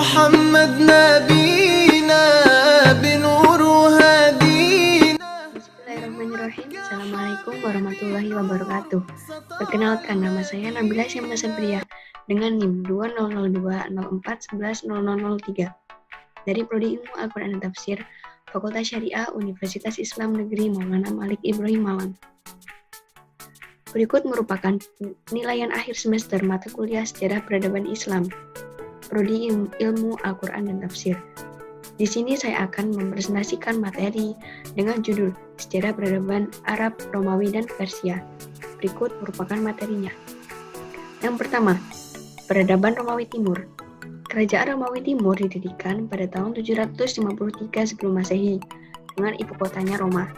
محمد نبينا بنور هدينا. Bismillahirrahmanirrahim. Assalamualaikum warahmatullahi wabarakatuh. Perkenalkan, nama saya Nabila Syamna Sabria dengan NIM 200204110003 dari Prodi Ilmu Al-Quran dan Tafsir, Fakultas Syariah Universitas Islam Negeri Maulana Malik Ibrahim Malang. Berikut merupakan penilaian akhir semester mata kuliah Sejarah Peradaban Islam, Prodi Ilmu Al-Quran dan Tafsir. Di sini saya akan mempresentasikan materi dengan judul Sejarah Peradaban Arab, Romawi, dan Persia. Berikut merupakan materinya. Yang pertama, Peradaban Romawi Timur. Kerajaan Romawi Timur didirikan pada tahun 753 sebelum Masehi dengan ibu kotanya Roma.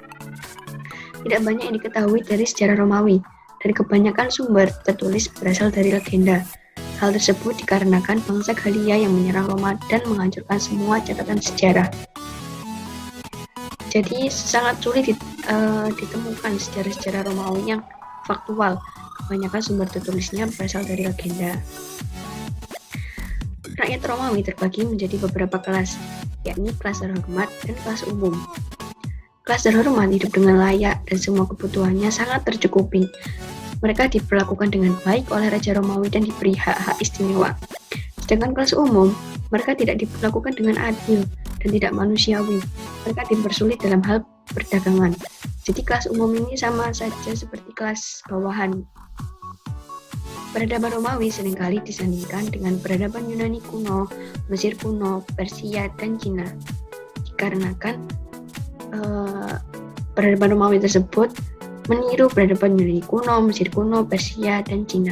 Tidak banyak yang diketahui dari sejarah Romawi, dan kebanyakan sumber tertulis berasal dari legenda. Hal tersebut dikarenakan bangsa Galia yang menyerang Roma dan menghancurkan semua catatan sejarah. Jadi sangat sulit ditemukan sejarah-sejarah Romawi yang faktual. Kebanyakan sumber tertulisnya berasal dari legenda. Rakyat Romawi terbagi menjadi beberapa kelas, yakni kelas terhormat dan kelas umum. Kelas terhormat hidup dengan layak dan semua kebutuhannya sangat tercukupi. Mereka diperlakukan dengan baik oleh Raja Romawi dan diberi hak-hak istimewa. Sedangkan kelas umum, mereka tidak diperlakukan dengan adil dan tidak manusiawi. Mereka dipersulit dalam hal perdagangan. Jadi kelas umum ini sama saja seperti kelas bawahan. Peradaban Romawi seringkali disandingkan dengan peradaban Yunani kuno, Mesir kuno, Persia, dan Cina. Dikarenakan peradaban Romawi tersebut meniru peradaban Yunani kuno, Mesir kuno, Persia, dan Cina.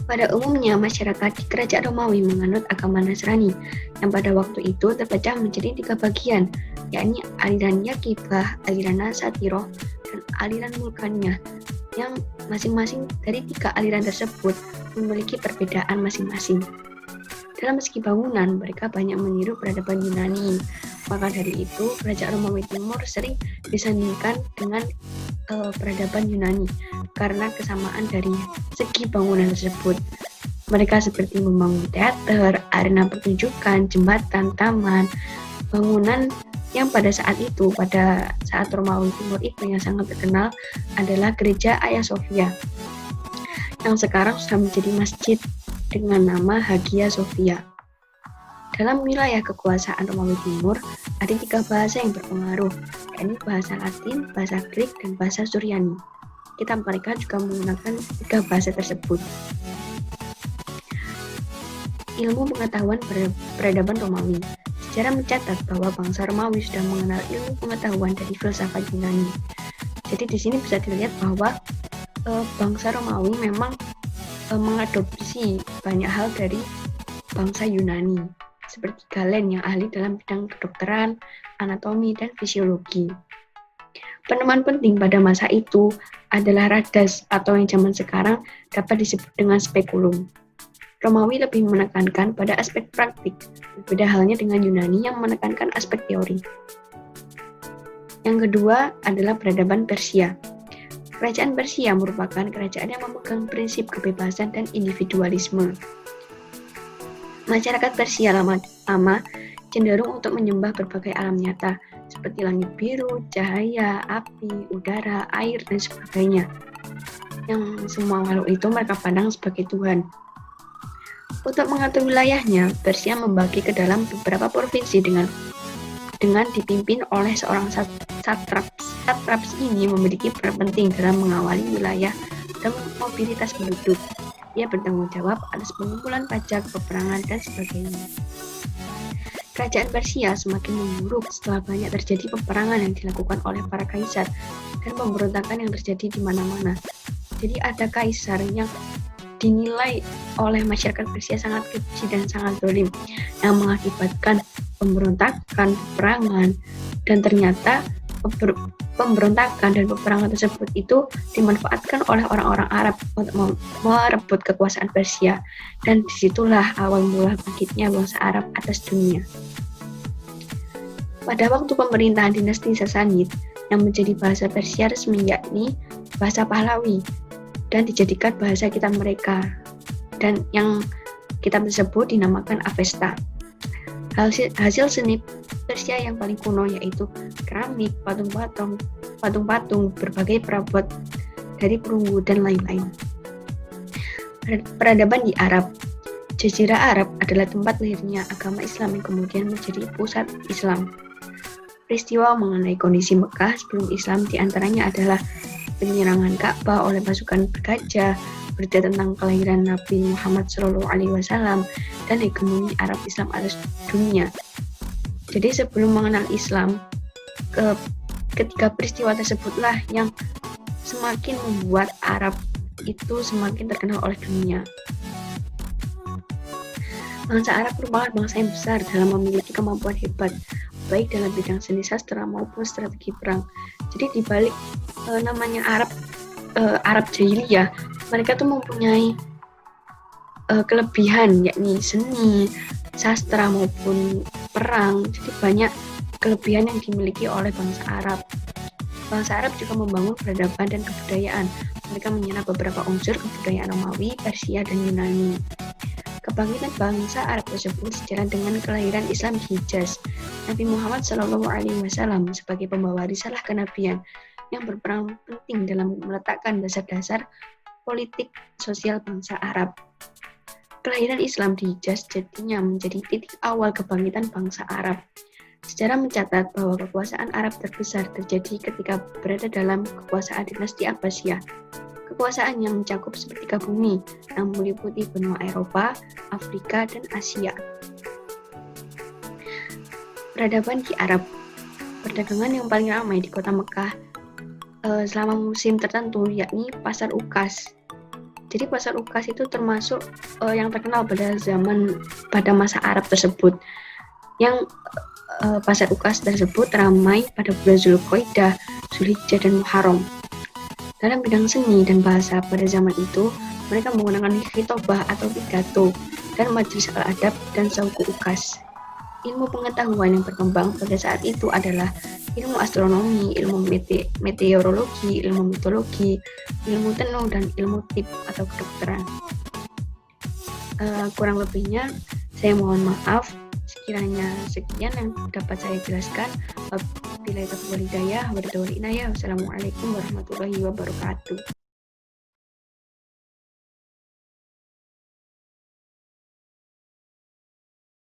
Pada umumnya, masyarakat di kerajaan Romawi menganut agama Nasrani, yang pada waktu itu terpecah menjadi 3 bagian, yakni aliran Yakibah, aliran Nasatiroh, dan aliran Mulkaniyah, yang masing-masing dari 3 aliran tersebut memiliki perbedaan masing-masing. Dalam segi bangunan, mereka banyak meniru peradaban Yunani. Maka dari itu, kerajaan Romawi Timur sering disandingkan dengan peradaban Yunani karena kesamaan dari segi bangunan tersebut. Mereka seperti membangun teater, arena pertunjukan, jembatan, taman, bangunan yang pada saat Romawi Timur itu yang sangat terkenal adalah gereja Hagia Sophia, yang sekarang sudah menjadi masjid dengan nama Hagia Sophia. Dalam wilayah kekuasaan Romawi Timur, ada 3 bahasa yang berpengaruh, yakni bahasa Latin, bahasa Greek, dan bahasa Suryani. Kitab mereka juga menggunakan 3 bahasa tersebut. Ilmu pengetahuan peradaban Romawi. Sejarah mencatat bahwa bangsa Romawi sudah mengenal ilmu pengetahuan dari filsafat Yunani. Jadi di sini bisa dilihat bahwa bangsa Romawi memang mengadopsi banyak hal dari bangsa Yunani, seperti Galen yang ahli dalam bidang kedokteran, anatomi, dan fisiologi. Penemuan penting pada masa itu adalah radas atau yang zaman sekarang dapat disebut dengan spekulum. Romawi lebih menekankan pada aspek praktik, berbeda halnya dengan Yunani yang menekankan aspek teori. Yang kedua adalah peradaban Persia. Kerajaan Persia merupakan kerajaan yang memegang prinsip kebebasan dan individualisme. Masyarakat Persia lama cenderung untuk menyembah berbagai alam nyata, seperti langit biru, cahaya, api, udara, air, dan sebagainya. Yang semua makhluk itu mereka pandang sebagai Tuhan. Untuk mengatur wilayahnya, Persia membagi ke dalam beberapa provinsi dengan dipimpin oleh seorang satraps. Satraps ini memiliki peran penting dalam mengawali wilayah dan mobilitas penduduk. Ia bertanggung jawab atas pengumpulan pajak, peperangan, dan sebagainya. Kerajaan Persia semakin memburuk setelah banyak terjadi peperangan yang dilakukan oleh para kaisar dan pemberontakan yang terjadi di mana-mana. Jadi ada kaisar yang dinilai oleh masyarakat Persia sangat keji dan sangat zalim, yang mengakibatkan pemberontakan, peperangan, dan ternyata pemberontakan dan peperangan tersebut itu dimanfaatkan oleh orang-orang Arab untuk merebut kekuasaan Persia, dan disitulah awal mula bangkitnya bangsa Arab atas dunia. Pada waktu pemerintahan dinasti Sasanid, yang menjadi bahasa Persia resmi yakni bahasa Pahlavi, dan dijadikan bahasa kitab mereka, dan yang Kitab tersebut dinamakan Avesta. Hasil seni Persia yang paling kuno yaitu keramik, patung-patung, berbagai perabot dari perunggu, dan lain-lain. Peradaban di Arab. Jazirah Arab adalah tempat lahirnya agama Islam yang kemudian menjadi pusat Islam. Peristiwa mengenai kondisi Mekah sebelum Islam diantaranya adalah penyerangan Ka'bah oleh pasukan bergajah, berita tentang kelahiran Nabi Muhammad SAW, dan hegemoni Arab Islam atas dunia. Jadi sebelum mengenal Islam, ketiga peristiwa tersebutlah yang semakin membuat Arab itu semakin terkenal oleh dunia. Bangsa Arab merupakan bangsa yang besar dalam memiliki kemampuan hebat, baik dalam bidang seni sastra maupun strategi perang. Jadi di balik namanya Arab Jahiliyah, mereka tuh mempunyai kelebihan, yakni seni, sastra maupun perang. Jadi banyak kelebihan yang dimiliki oleh bangsa Arab. Bangsa Arab juga membangun peradaban dan kebudayaan. Mereka menyerap beberapa unsur kebudayaan Romawi, Persia, dan Yunani. Kebangkitan bangsa Arab tersebut sejalan dengan kelahiran Islam di Hijaz. Nabi Muhammad SAW sebagai pembawa risalah kenabian yang berperan penting dalam meletakkan dasar-dasar politik sosial bangsa Arab. Kelahiran Islam di Hijaz jadinya menjadi titik awal kebangkitan bangsa Arab. Sejarah mencatat bahwa kekuasaan Arab terbesar terjadi ketika berada dalam kekuasaan dinasti Abbasiyah. Kekuasaan yang mencakup sepertiga bumi, yang meliputi benua Eropa, Afrika, dan Asia. Peradaban di Arab. Perdagangan yang paling ramai di kota Mekah selama musim tertentu yakni pasar Ukas. Jadi pasar Ukas itu termasuk yang terkenal pada masa Arab tersebut. Yang pasar Ukas tersebut ramai pada bulan Zulqa'dah, Zulhijjah, dan Muharram. Dalam bidang seni dan bahasa pada zaman itu, mereka menggunakan khitobah atau pidato dan majelis al-adab dan sauku Ukas. Ilmu pengetahuan yang berkembang pada saat itu adalah ilmu astronomi, ilmu meteorologi, ilmu mitologi, ilmu tenun, dan ilmu tib atau kedokteran. Kurang lebihnya, saya mohon maaf. Sekiranya sekian yang dapat saya jelaskan. Wabillahi taufiq wal hidayah. Wassalamualaikum warahmatullahi wabarakatuh.